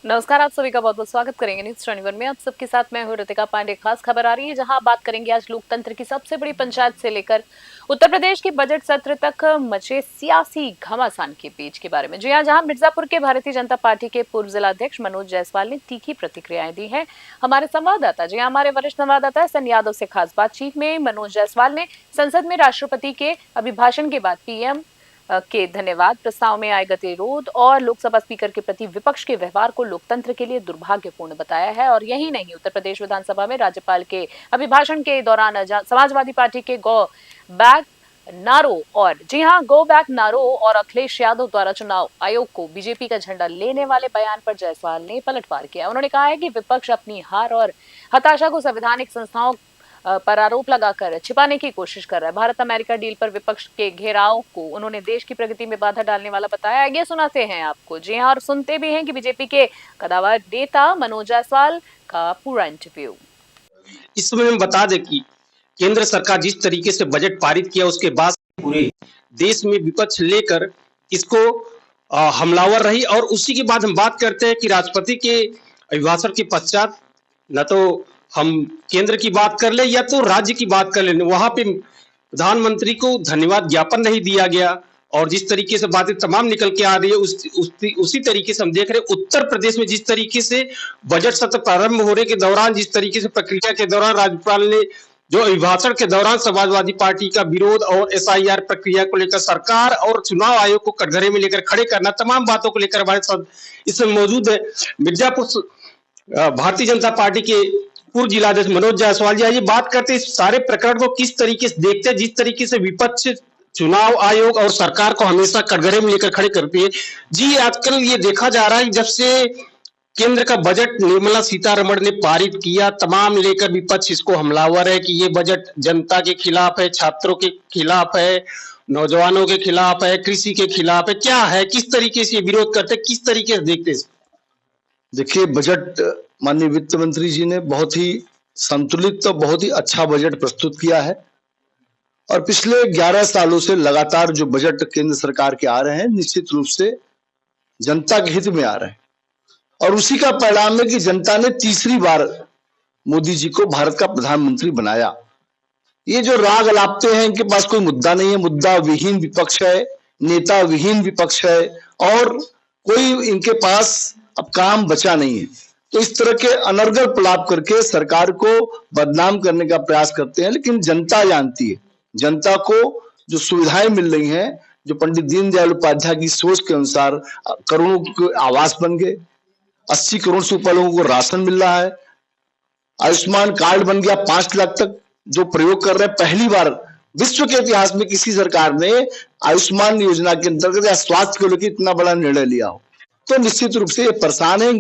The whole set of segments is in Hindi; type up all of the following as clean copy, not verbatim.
नमस्कार, आप सभी का बहुत-बहुत स्वागत करेंगे न्यूज़ 24 में। आप सबके साथ मैं हूँ ऋतिका पांडे। खास खबर आ रही है जहां बात करेंगे आज लोकतंत्र की सबसे बड़ी पंचायत से लेकर उत्तर प्रदेश के बजट सत्र तक मचे सियासी घमासान के बीच के बारे में। जी हां, जहां मिर्जापुर के भारतीय जनता पार्टी के पूर्व जिलाध्यक्ष मनोज जायसवाल ने तीखी प्रतिक्रियाएं दी हैं। हमारे संवाददाता हमारे वरिष्ठ संवाददाता सन यादव से खास बातचीत में मनोज जायसवाल ने संसद में राष्ट्रपति के अभिभाषण के बाद पीएम के धन्यवाद प्रस्ताव में आए गतिरोध और लोकसभा स्पीकर के प्रति विपक्ष के व्यवहार को लोकतंत्र के लिए दुर्भाग्यपूर्ण बताया है। और यही नहीं, उत्तर प्रदेश विधानसभा में राज्यपाल के अभिभाषण के दौरान समाजवादी पार्टी के गो बैक नारो और अखिलेश यादव द्वारा चुनाव आयोग को बीजेपी का झंडा लेने वाले बयान पर जायसवाल ने पलटवार किया। उन्होंने कहा है कि विपक्ष अपनी हार और हताशा को संवैधानिक संस्थाओं पर आरोप लगाकर छिपाने की कोशिश कर रहा है। भारत अमेरिका डील पर विपक्ष के घेराव को उन्होंने देश की प्रगति में बाधा डालने वाला बताया। आगे सुनाते हैं आपको। जी हां, और सुनते भी हैं कि बीजेपी के कदावर नेता मनोज जायसवाल का पूरा इंटरव्यू। इस समय हम बता दें कि केंद्र सरकार जिस तरीके से बजट पारित किया उसके बाद पूरे देश में विपक्ष लेकर इसको हमलावर रही। और उसी के बाद हम बात करते हैं कि राष्ट्रपति के अभिभाषण के पश्चात न तो हम केंद्र की बात कर ले या तो राज्य की बात कर ले, वहां पे प्रधानमंत्री को धन्यवाद ज्ञापन नहीं दिया गया। और जिस तरीके से बातें तमाम निकल के आ रही है उसी तरीके से हम देख रहे हैं उत्तर प्रदेश में जिस तरीके से बजट सत्र प्रारंभ होने के दौरान, जिस तरीके से प्रक्रिया के दौरान राज्यपाल ने जो अभिभाषण के दौरान समाजवादी पार्टी का विरोध और एसआईआर प्रक्रिया को लेकर सरकार और चुनाव आयोग को कटघरे में लेकर खड़े करना, तमाम बातों को लेकर हमारे साथ इसमें मौजूद है मिर्जापुर भारतीय जनता पार्टी के पूर्व जिलाध्यक्ष मनोज जायसवाल जी। आइए बात करते हैं इस सारे प्रकरण को किस तरीके से देखते हैं, जिस तरीके से विपक्ष चुनाव आयोग और सरकार को हमेशा कटघरे में लेकर खड़े करती है। जी, आजकल ये देखा जा रहा है जब से केंद्र का बजट निर्मला सीतारमण ने पारित किया, तमाम लेकर विपक्ष इसको हमलावर है कि ये बजट जनता के खिलाफ है, छात्रों के खिलाफ है, नौजवानों के खिलाफ है, कृषि के खिलाफ है। क्या है, किस तरीके से विरोध करते, किस तरीके से देखते? देखिए, बजट माननीय वित्त मंत्री जी ने बहुत ही संतुलित तो बहुत ही अच्छा बजट प्रस्तुत किया है। और पिछले 11 सालों से लगातार जो बजट केंद्र सरकार के आ रहे हैं निश्चित रूप से जनता के हित में आ रहे हैं। और उसी का परिणाम है कि जनता ने तीसरी बार मोदी जी को भारत का प्रधानमंत्री बनाया। ये जो राग अलापते हैं, इनके पास कोई मुद्दा नहीं है, मुद्दा विहीन विपक्ष है, नेता विहीन विपक्ष है और कोई इनके पास अब काम बचा नहीं है। तो इस तरह के अनर्गल प्रलाप करके सरकार को बदनाम करने का प्रयास करते हैं। लेकिन जनता जानती है, जनता को जो सुविधाएं मिल रही हैं, जो पंडित दीनदयाल उपाध्याय की सोच के अनुसार करोड़ों के आवास बन गए, 80 करोड़ से ऊपर लोगों को राशन मिल रहा है, आयुष्मान कार्ड बन गया 5 लाख तक जो प्रयोग कर रहे हैं। पहली बार विश्व के इतिहास में किसी सरकार ने आयुष्मान योजना के अंतर्गत या स्वास्थ्य को लेकर इतना बड़ा निर्णय लिया हो। तो निश्चित रूप से ये परेशान है,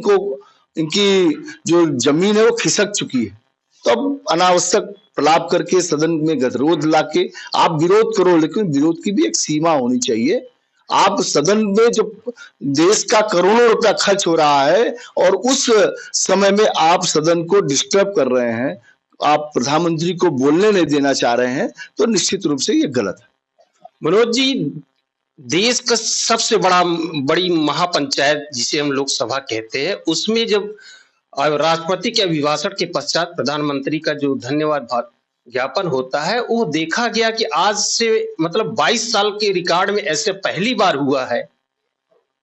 इनकी जो जमीन है वो खिसक चुकी है। तो अब अनावश्यक प्रलाप करके सदन में गतिरोध लाके आप विरोध करो, लेकिन विरोध की भी एक सीमा होनी चाहिए। आप सदन में जो देश का करोड़ों रुपया खर्च हो रहा है और उस समय में आप सदन को डिस्टर्ब कर रहे हैं, आप प्रधानमंत्री को बोलने नहीं देना चाह रहे हैं, तो निश्चित रूप से ये गलत है। मनोज जी, देश का सबसे बड़ी महापंचायत जिसे हम लोकसभा कहते हैं, उसमें जब राष्ट्रपति के अभिभाषण के पश्चात प्रधानमंत्री का जो धन्यवाद ज्ञापन होता है, वो देखा गया कि आज से मतलब 22 साल के रिकॉर्ड में ऐसे पहली बार हुआ है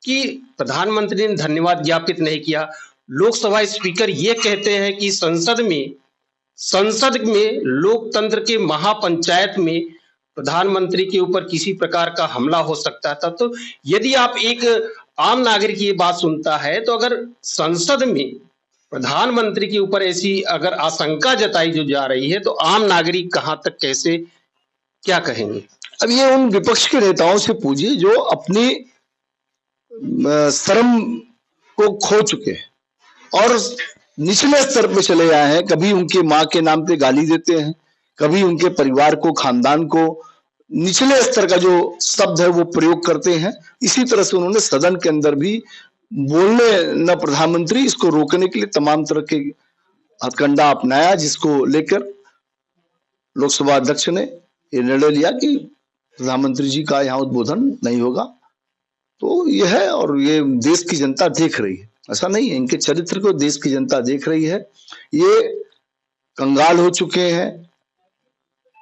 कि प्रधानमंत्री ने धन्यवाद ज्ञापित नहीं किया। लोकसभा स्पीकर ये कहते हैं कि संसद में लोकतंत्र के महापंचायत में प्रधानमंत्री के ऊपर किसी प्रकार का हमला हो सकता था। तो यदि आप एक आम नागरिक ये बात सुनता है, तो अगर संसद में प्रधानमंत्री के ऊपर ऐसी अगर आशंका जताई जो जा रही है, तो आम नागरिक कहां तक कैसे क्या कहेंगे? अब ये उन विपक्ष के नेताओं से पूछिए जो अपनी शर्म को खो चुके हैं और निचले स्तर पे चले आए हैं। कभी उनके माँ के नाम पे गाली देते हैं, कभी उनके परिवार को, खानदान को निचले स्तर का जो शब्द है वो प्रयोग करते हैं। इसी तरह से उन्होंने सदन के अंदर भी बोलने न प्रधानमंत्री, इसको रोकने के लिए तमाम तरह के हथकंडा अपनाया, जिसको लेकर लोकसभा अध्यक्ष ने ये निर्णय लिया कि प्रधानमंत्री जी का यहाँ उद्बोधन नहीं होगा। तो यह है और ये देश की जनता देख रही है। ऐसा नहीं है। इनके चरित्र को देश की जनता देख रही है। ये कंगाल हो चुके हैं,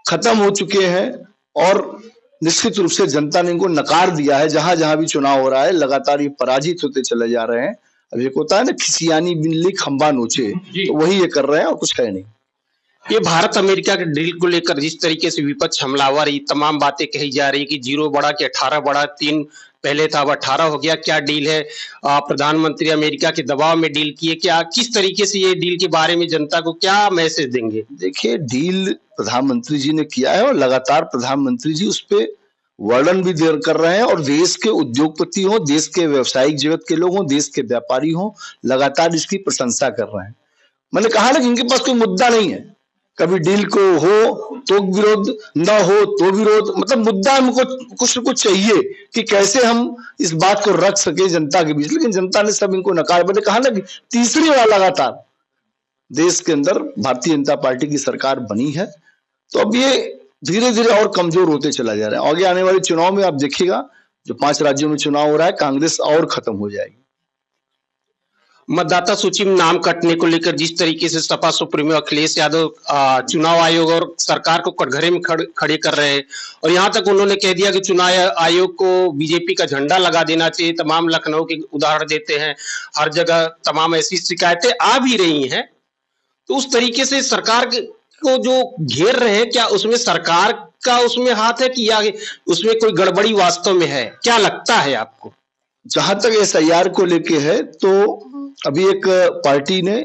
खत्म हो चुके हैं और निश्चित रूप से जनता ने इनको नकार दिया है। जहां जहां भी चुनाव हो रहा है लगातार ये पराजित होते चले जा रहे हैं। अब एक होता है ना, खिसियानी बिल्ली खंबा नोचे, तो वही ये कर रहे हैं और कुछ है नहीं। ये भारत अमेरिका के डील को लेकर जिस तरीके से विपक्ष हमलावर, ये तमाम बातें कही जा रही कि 0 बढ़ा कि 18 बढ़ा, 3 पहले था अब 18 हो गया, क्या डील है? प्रधानमंत्री अमेरिका के दबाव में डील किए, क्या किस तरीके से ये डील के बारे में जनता को क्या मैसेज देंगे? देखिए, डील प्रधानमंत्री जी ने किया है और लगातार प्रधानमंत्री जी उस पे वर्णन भी देर कर रहे हैं और देश के उद्योगपति हो, देश के व्यवसायिक जगत के लोग हो, देश के व्यापारी हो, लगातार इसकी प्रशंसा कर रहे हैं। मैंने कहा ना कि इनके पास कोई मुद्दा नहीं है। कभी डील को हो तो विरोध, न हो तो विरोध, मतलब मुद्दा हमको कुछ न कुछ चाहिए कि कैसे हम इस बात को रख सके जनता के बीच। लेकिन जनता ने सब इनको नकार। मैंने कहा ना कि तीसरी बार लगातार देश के अंदर भारतीय जनता पार्टी की सरकार बनी है, तो अब ये धीरे धीरे और कमजोर होते चला जा रहा है। आगे आने वाले चुनाव में आप देखिएगा, जो 5 राज्यों में चुनाव हो रहा है, कांग्रेस और खत्म हो जाएगी। मतदाता सूची में नाम कटने को लेकर जिस तरीके से सपा सुप्रीमो अखिलेश यादव चुनाव आयोग और सरकार को कटघरे में खड़े कर रहे हैं और यहां तक उन्होंने कह दिया कि चुनाव आयोग को बीजेपी का झंडा लगा देना चाहिए। तमाम लखनऊ के उदाहरण देते हैं, हर जगह तमाम ऐसी शिकायतें आ भी रही हैं। तो उस तरीके से सरकार को जो घेर रहे हैं, क्या उसमें सरकार का उसमें हाथ है कि या उसमें कोई गड़बड़ी वास्तव में है? क्या लगता है आपको? जहां तक SIR को लेके है, तो अभी एक पार्टी ने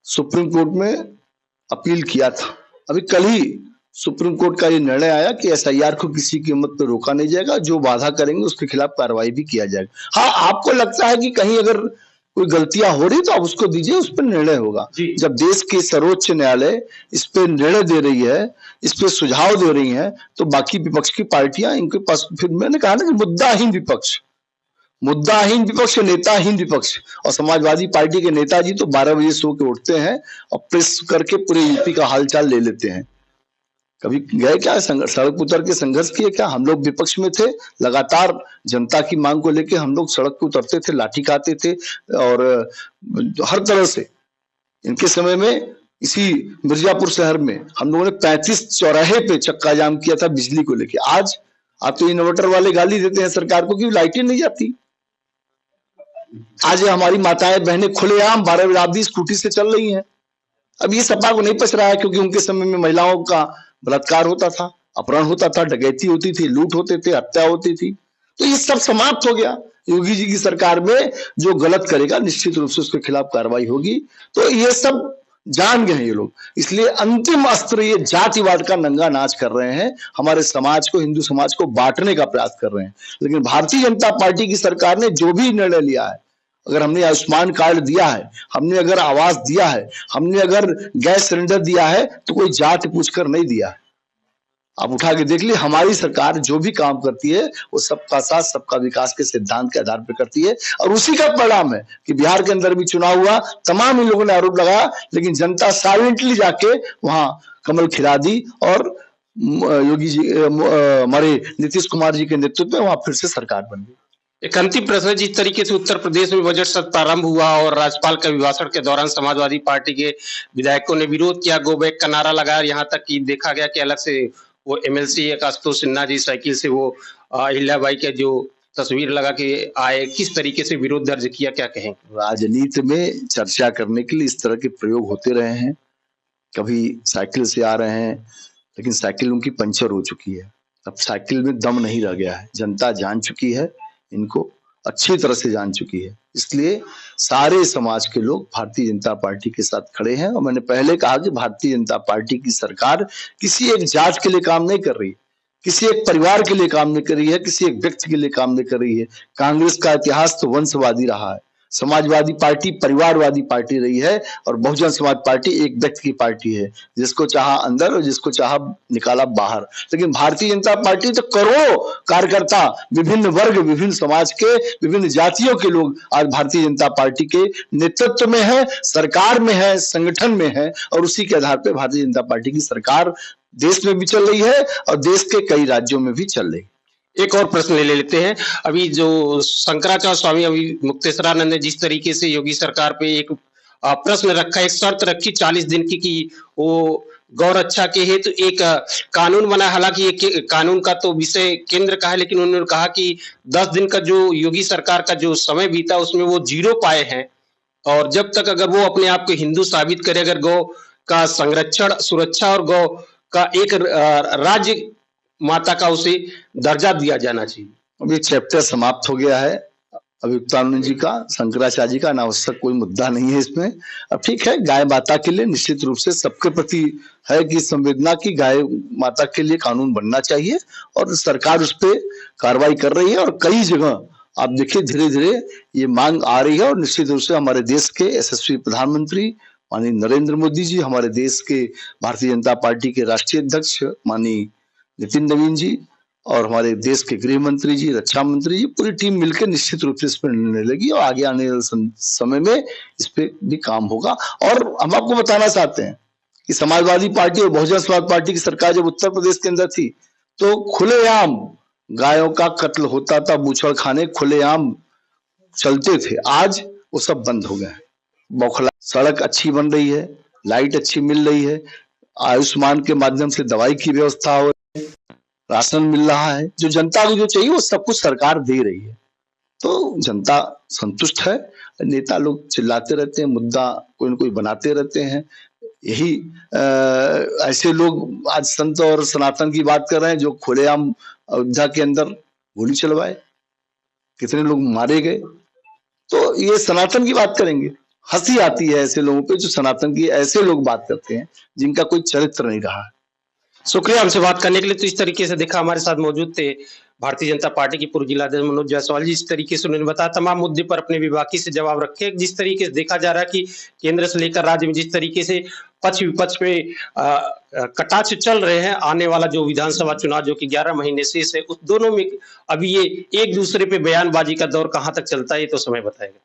सुप्रीम कोर्ट में अपील किया था। अभी कल ही सुप्रीम कोर्ट का ये निर्णय आया कि SIR को किसी कीमत पर रोका नहीं जाएगा, जो बाधा करेंगे उसके खिलाफ कार्रवाई भी किया जाएगा। हाँ, आपको लगता है कि कहीं अगर कोई गलतियां हो रही तो आप उसको दीजिए, उस पर निर्णय होगा। जब देश के सर्वोच्च न्यायालय इस पे निर्णय दे रही है, इस पे सुझाव दे रही है, तो बाकी विपक्ष की पार्टियां इनके पास, फिर मैंने कहा ना कि मुद्दाहीन विपक्ष, नेताहीन विपक्ष। और समाजवादी पार्टी के नेताजी तो 12 बजे सो के उठते हैं और प्रेस करके पूरे यूपी का हालचाल ले लेते हैं। कभी गए क्या सड़क उतर के संघर्ष किए क्या? हम लोग विपक्ष में थे, लगातार जनता की मांग को लेके हम लोग सड़क पे उतरते थे, लाठी खाते थे और हर तरह से। इनके समय में इसी मिर्जापुर शहर में हम लोगों ने 35 चौराहे पे चक्का जाम किया था बिजली को लेके। आज आप तो इन्वर्टर वाले गाली देते हैं सरकार को कि लाइटें नहीं जाती। आज हमारी माताएं बहनें खुलेआम 12 बजे स्कूटी से चल रही हैं। अब ये सपा को नहीं पच रहा है, क्योंकि उनके समय में महिलाओं का बलात्कार होता था, अपहरण होता था, डकैती होती थी, लूट होते थे, हत्या होती थी। तो ये सब समाप्त हो गया। योगी जी की सरकार में जो गलत करेगा निश्चित रूप से उसके खिलाफ कार्रवाई होगी। तो ये सब जान गए हैं ये लोग, इसलिए अंतिम अस्त्र ये जातिवाद का नंगा नाच कर रहे हैं, हमारे समाज को, हिंदू समाज को बांटने का प्रयास कर रहे हैं। लेकिन भारतीय जनता पार्टी की सरकार ने जो भी निर्णय लिया है, अगर हमने आयुष्मान कार्ड दिया है, हमने अगर आवास दिया है, हमने अगर गैस सिलेंडर दिया है, तो कोई जात पूछकर नहीं दिया है। आप उठा के देख लीजिए, हमारी सरकार जो भी काम करती है वो सबका साथ सबका विकास के सिद्धांत के आधार पर करती है। और उसी का परिणाम है कि बिहार के अंदर भी चुनाव हुआ, तमाम इन लोगों ने आरोप लगाया, लेकिन जनता साइलेंटली जाके वहां कमल खिला दी और योगी जी, हमारे नीतीश कुमार जी के नेतृत्व में वहां फिर से सरकार बन गई। एक अंतिम प्रश्न, जिस तरीके से उत्तर प्रदेश में बजट सत्र प्रारंभ हुआ और राज्यपाल के अभिभाषण के दौरान समाजवादी पार्टी के विधायकों ने विरोध किया, गो बैक का नारा लगाया, यहाँ तक कि देखा गया कि अलग से वो MLC आशुतोष सिन्हा जी साइकिल से वो अहिल्याबाई के जो तस्वीर लगा के आए, किस तरीके से विरोध दर्ज किया, क्या कहें? राजनीति में चर्चा करने के लिए इस तरह के प्रयोग होते रहे हैं। कभी साइकिल से आ रहे हैं, लेकिन साइकिल उनकी पंचर हो चुकी है, अब साइकिल में दम नहीं रह गया है। जनता जान चुकी है, इनको अच्छी तरह से जान चुकी है, इसलिए सारे समाज के लोग भारतीय जनता पार्टी के साथ खड़े हैं। और मैंने पहले कहा कि भारतीय जनता पार्टी की सरकार किसी एक जात के लिए काम नहीं कर रही, किसी एक परिवार के लिए काम नहीं कर रही है, किसी एक व्यक्ति के लिए काम नहीं कर रही है। कांग्रेस का इतिहास तो वंशवादी रहा है, समाजवादी पार्टी परिवारवादी पार्टी रही है और बहुजन समाज पार्टी एक व्यक्ति की पार्टी है, जिसको चाहा अंदर और जिसको चाहा निकाला बाहर। लेकिन भारतीय जनता पार्टी तो करोड़ों कार्यकर्ता, विभिन्न वर्ग, विभिन्न समाज के, विभिन्न जातियों के लोग आज भारतीय जनता पार्टी के नेतृत्व में है, सरकार में है, संगठन में है, और उसी के आधार पर भारतीय जनता पार्टी की सरकार देश में भी चल रही है और देश के कई राज्यों में भी चल रही है। एक और प्रश्न ले लेते हैं। अभी जो शंकराचार्य स्वामी अभी मुक्तेश्वरानंद ने जिस तरीके से योगी सरकार पे एक प्रश्न रखा, एक शर्त रखी 40 दिन की कि वो गौ रक्षा के हेतु एक कानून बना। हालांकि ये कानून का तो विषय केंद्र का है, लेकिन उन्होंने कहा कि 10 दिन का जो योगी सरकार का जो समय बीता उसमें वो 0 पाए हैं, और जब तक अगर वो अपने आप को हिंदू साबित करे, अगर गौ का संरक्षण, सुरक्षा और गौ का एक राज्य माता का उसे दर्जा दिया जाना चाहिए। अब ये चैप्टर समाप्त हो गया है अभियुक्तानंद जी का, शंकराचार्य जी का, अनावश्यक कोई मुद्दा नहीं है इसमें। अब ठीक है, गाय माता के लिए निश्चित रूप से सबके प्रति है कि संवेदना की गाय माता के लिए कानून बनना चाहिए, और सरकार उस पर कार्रवाई कर रही है। और कई जगह आप देखिए धीरे धीरे ये मांग आ रही है, और निश्चित रूप से हमारे देश के यशस्वी प्रधानमंत्री माननीय नरेंद्र मोदी जी, हमारे देश के भारतीय जनता पार्टी के राष्ट्रीय अध्यक्ष माननीय नितिन नवीन जी, और हमारे देश के गृह मंत्री जी, रक्षा मंत्री जी, पूरी टीम मिलकर निश्चित रूप से इस पर निर्णय लेगी, और आगे आने वाले समय में इस पे भी काम होगा। और हम आपको बताना चाहते हैं कि समाजवादी पार्टी और बहुजन समाज पार्टी की सरकार जब उत्तर प्रदेश के अंदर थी तो खुलेआम गायों का कत्ल होता था, बूचड़ खाने खुलेआम चलते थे। आज वो सब बंद हो गए हैं। बौखला सड़क अच्छी बन रही है, लाइट अच्छी मिल रही है, आयुष्मान के माध्यम से दवाई की व्यवस्था हो, राशन मिल रहा है, जो जनता को जो चाहिए वो सब कुछ सरकार दे रही है, तो जनता संतुष्ट है। नेता लोग चिल्लाते रहते हैं, मुद्दा कोई न कोई बनाते रहते हैं। यही ऐसे लोग आज संत और सनातन की बात कर रहे हैं जो खुलेआम अयोध्या के अंदर गोली चलवाए, कितने लोग मारे गए। तो ये सनातन की बात करेंगे, हंसी आती है ऐसे लोगों पे जो सनातन की ऐसे लोग बात करते हैं जिनका कोई चरित्र नहीं रहा है। शुक्रिया हमसे बात करने के लिए। तो इस तरीके से देखा, हमारे साथ मौजूद थे भारतीय जनता पार्टी की पूर्व जिलाध्यक्ष मनोज जायसवाल जी। इस तरीके से उन्होंने बताया, तमाम मुद्दे पर अपने विभागी से जवाब रखे। जिस तरीके से देखा जा रहा है कि केंद्र से लेकर राज्य में जिस तरीके से पक्ष विपक्ष पे कटाक्ष चल रहे हैं, आने वाला जो विधानसभा चुनाव जो कि 11 महीने शेष है, उस दोनों में अभी ये एक दूसरे पे बयानबाजी का दौर कहां तक चलता है, ये तो समय बताएगा।